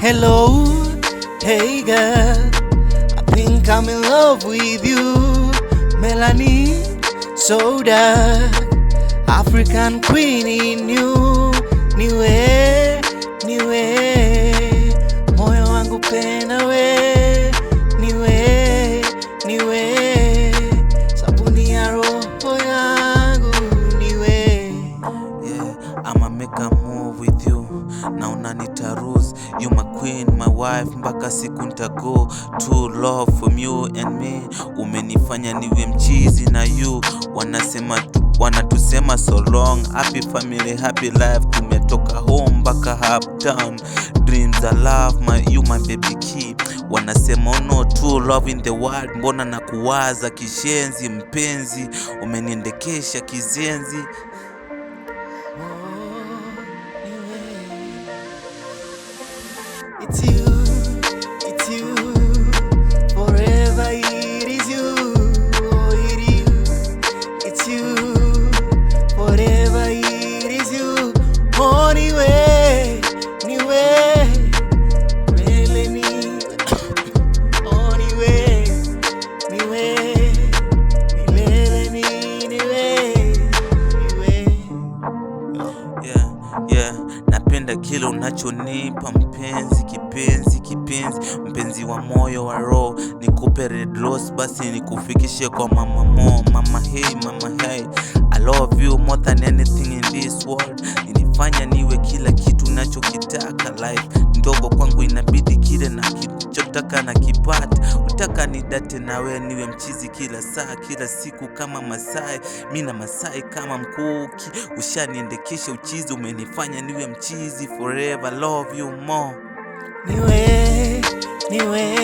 Hello, hey girl, I think I'm in love with you. Melanin, so dark, African queen in you. Niwe, niwe, moyo wangu pena we. Niwe, niwe, sabuni ya roho yangu. Niwe. Yeah, I'ma make a move with you. Na unanita Rose, you my queen, my wife, mpaka siku nitago. True love from you and me, umenifanya niwe mchizi na you. Wanatusema so long, happy family, happy life. Tumetoka home mpaka uptown, dreams I love, you my baby key. Wanasema oh no, true love in the world. Mbona na kuwaza kishenzi, mpenzi umeniendekesha kizenzi. It's you, forever it is you, oh it is, it's you, forever it is you, oh niwe, niwe, really oh niwe, niwe, Yeah, napenda kile unachonipa mpenzi, mpenzi wa moyo wa roho. Nikupe red rose basi nikufikishe kwa mama mo. Mama hey, I love you more than anything in this world. Nilifanya niwe kila kitu nachokitaka. Life ndogo kwangu, inabidi kile na chotaka na kipata. Utaka nidate nawe niwe mchizi kila saa, kila siku kama Masai. Mina Masai kama mkuki, ushaniendekesha uchizi, umenifanya niwe mchizi. Forever love you more. Niwe, niwe